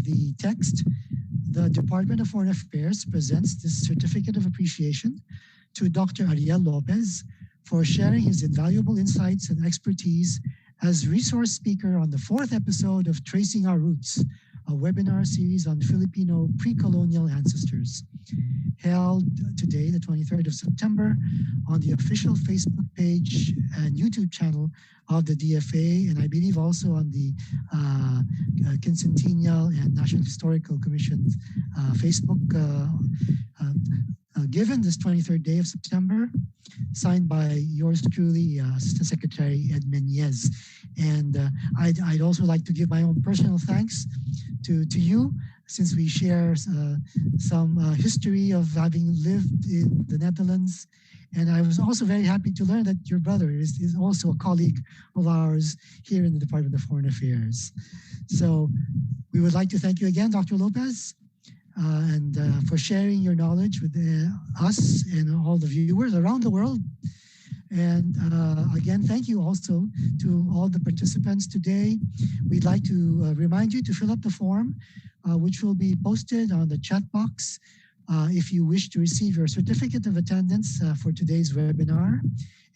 the text, the Department of Foreign Affairs presents this certificate of appreciation to Dr. Ariel Lopez for sharing his invaluable insights and expertise as resource speaker on the 4th episode of Tracing Our Roots, a webinar series on Filipino pre-colonial ancestors, held today, the 23rd of September, on the official Facebook page and YouTube channel of the DFA, and I believe also on the Quincentennial and National Historical Commission Facebook. Given this 23rd day of September, signed by yours truly, Assistant Secretary Ed Menyez. And I'd also like to give my own personal thanks to you, since we share some history of having lived in the Netherlands. And I was also very happy to learn that your brother is also a colleague of ours here in the Department of Foreign Affairs. So we would like to thank you again, Dr. Lopez, and for sharing your knowledge with us and all the viewers around the world. And again, thank you also to all the participants today. We'd like to remind you to fill up the form, which will be posted on the chat box if you wish to receive your certificate of attendance for today's webinar.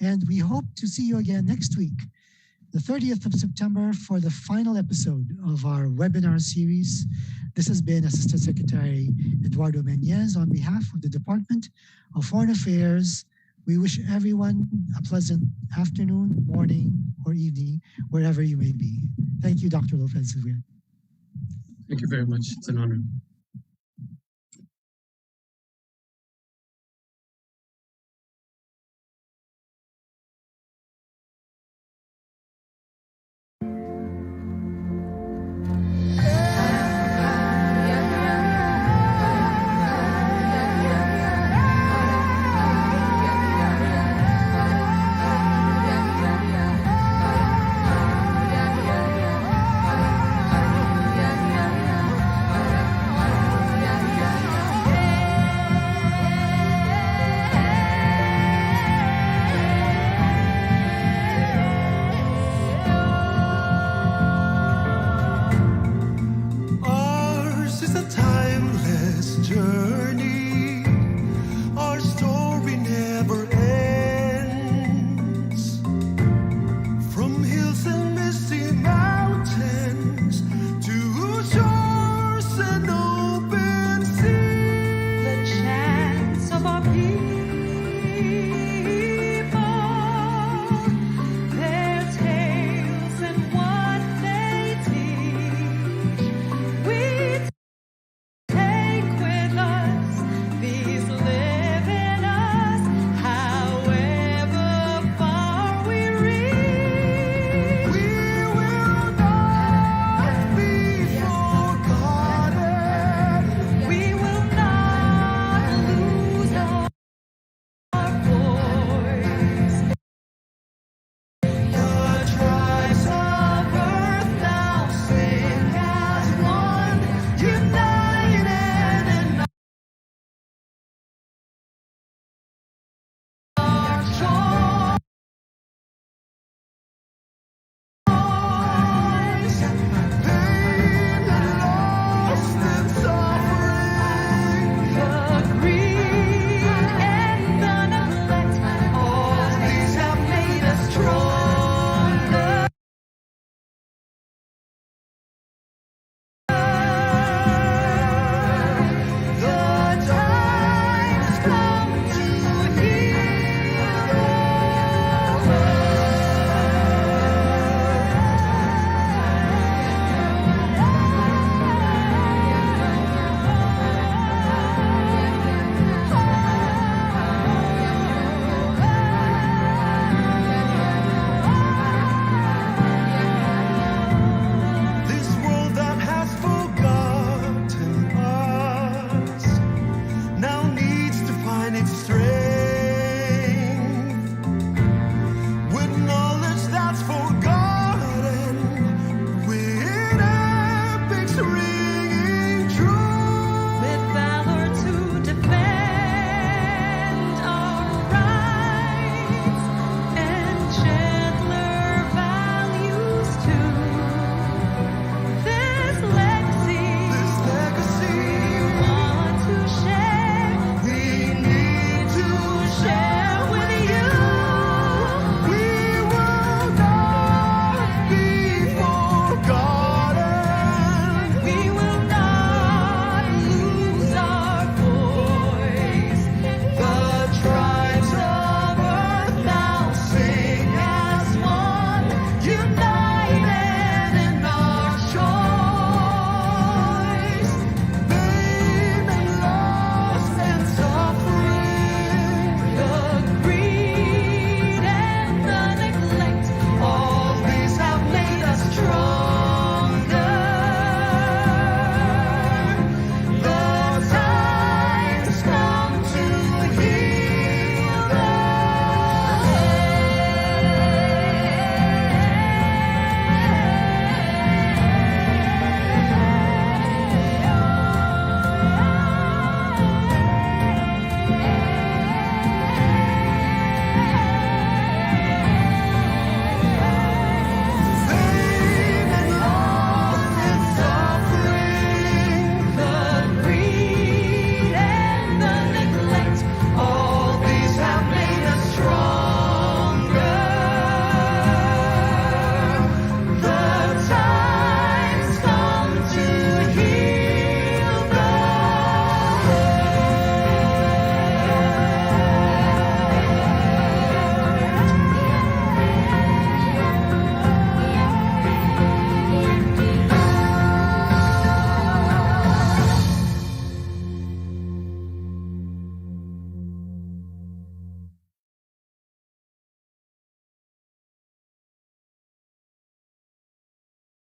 And we hope to see you again next week, the 30th of September, for the final episode of our webinar series. This has been Assistant Secretary Eduardo Meñez on behalf of the Department of Foreign Affairs. We wish everyone a pleasant afternoon, morning, or evening, wherever you may be. Thank you, Dr. Lopez. Thank you very much. It's an honor.